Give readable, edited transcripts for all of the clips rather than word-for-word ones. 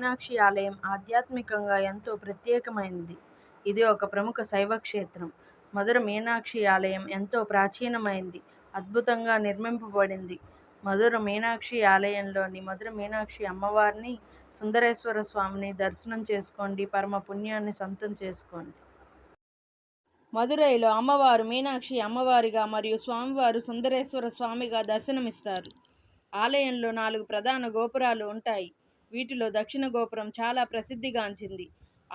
మీనాక్షి ఆలయం ఆధ్యాత్మికంగా ఎంతో ప్రత్యేకమైనది. ఇది ఒక ప్రముఖ శైవ క్షేత్రం. మధుర మీనాక్షి ఆలయం ఎంతో ప్రాచీనమైంది, అద్భుతంగా నిర్మింపబడింది. మధుర మీనాక్షి ఆలయంలోని మధుర మీనాక్షి అమ్మవారిని, సుందరేశ్వర స్వామిని దర్శనం చేసుకోండి, పరమ పుణ్యాన్ని సొంతం చేసుకోండి. మదురైలో అమ్మవారు మీనాక్షి అమ్మవారిగా మరియు స్వామివారు సుందరేశ్వర స్వామిగా దర్శనమిస్తారు. ఆలయంలో 4 ప్రధాన గోపురాలు ఉంటాయి. వీటిలో దక్షిణ గోపురం చాలా ప్రసిద్ధిగాంచింది.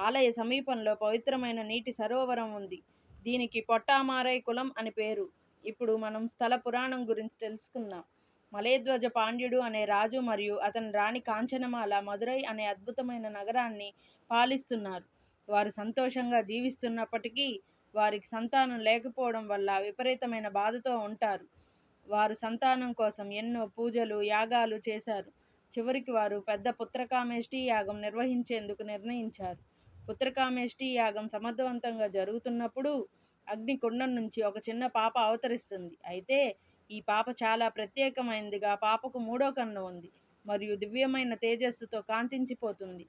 ఆలయ సమీపంలో పవిత్రమైన నీటి సరోవరం ఉంది. దీనికి పొట్టామారై కులం అని పేరు. ఇప్పుడు మనం స్థల పురాణం గురించి తెలుసుకుందాం. మలయధ్వజ పాండ్యుడు అనే రాజు మరియు అతని రాణి కాంచనమాల మదురై అనే అద్భుతమైన నగరాన్ని పాలిస్తున్నారు. వారు సంతోషంగా జీవిస్తున్నప్పటికీ వారికి సంతానం లేకపోవడం వల్ల విపరీతమైన బాధతో ఉంటారు. వారు సంతానం కోసం ఎన్నో పూజలు, యాగాలు చేశారు. చివరికి వారు పెద్ద పుత్రకామేష్టి యాగం నిర్వహించేందుకు నిర్ణయించారు. పుత్రకామేష్టి యాగం సమర్థవంతంగా జరుగుతున్నప్పుడు అగ్నికుండం నుంచి ఒక చిన్న పాప అవతరిస్తుంది. అయితే ఈ పాప చాలా ప్రత్యేకమైనదిగా, పాపకు 3వ కన్ను ఉంది మరియు దివ్యమైన తేజస్సుతో కాంతించిపోతుంది.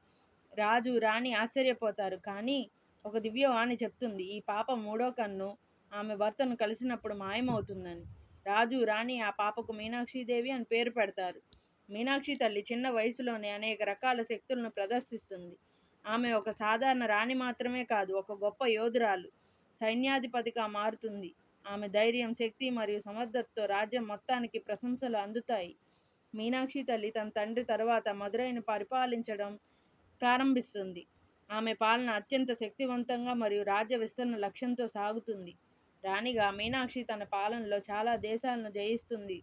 రాజు, రాణి ఆశ్చర్యపోతారు. కానీ ఒక దివ్యవాణి చెప్తుంది, ఈ పాప 3వ కన్ను ఆమె భర్తను కలిసినప్పుడు మాయమవుతుందని. రాజు, రాణి ఆ పాపకు మీనాక్షీదేవి అని పేరు పెడతారు. మీనాక్షి తల్లి చిన్న వయసులోనే అనేక రకాల శక్తులను ప్రదర్శిస్తుంది. ఆమె ఒక సాధారణ రాణి మాత్రమే కాదు, ఒక గొప్ప యోధురాలు, సైన్యాధిపతిగా మారుతుంది. ఆమె ధైర్యం, శక్తి మరియు సమర్థతతో రాజ్యం మొత్తానికి ప్రశంసలు అందుతాయి. మీనాక్షి తల్లి తన తండ్రి తరువాత మదురైని పరిపాలించడం ప్రారంభిస్తుంది. ఆమె పాలన అత్యంత శక్తివంతంగా మరియు రాజ్య విస్తరణ లక్ష్యంతో సాగుతుంది. రాణిగా మీనాక్షి తన పాలనలో చాలా దేశాలను జయిస్తుంది.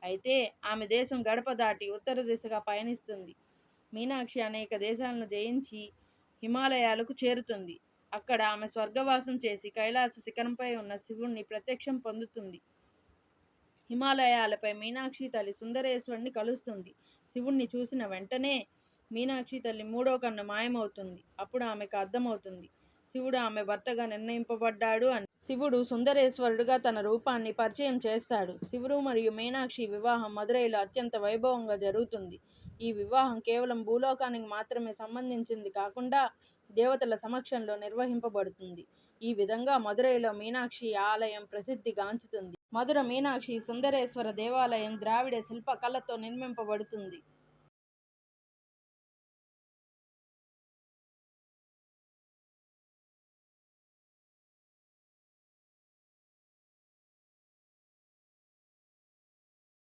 అయితే ఆమె దేశం గడప దాటి ఉత్తర దిశగా పయనిస్తుంది. మీనాక్షి అనేక దేశాలను జయించి హిమాలయాలకు చేరుతుంది. అక్కడ ఆమె స్వర్గవాసం చేసి కైలాస శిఖరంపై ఉన్న శివుణ్ణి ప్రత్యక్షం పొందుతుంది. హిమాలయాలపై మీనాక్షి తల్లి సుందరేశ్వరుని కలుస్తుంది. శివుణ్ణి చూసిన వెంటనే మీనాక్షి తల్లి 3వ కన్ను మాయమవుతుంది. అప్పుడు ఆమెకు అర్థమవుతుంది, శివుడు ఆమె భర్తగా నిర్ణయింపబడ్డాడు అని. శివుడు సుందరేశ్వరుడుగా తన రూపాన్ని పరిచయం చేస్తాడు. శివుడు మరియు మీనాక్షి వివాహం మదురైలో అత్యంత వైభవంగా జరుగుతుంది. ఈ వివాహం కేవలం భూలోకానికి మాత్రమే సంబంధించింది కాకుండా దేవతల సమక్షంలో నిర్వహింపబడుతుంది. ఈ విధంగా మదురైలో మీనాక్షి ఆలయం ప్రసిద్ధిగాంచుతుంది. మధుర మీనాక్షి సుందరేశ్వర దేవాలయం ద్రావిడ శిల్పకళతో నిర్మింపబడుతుంది.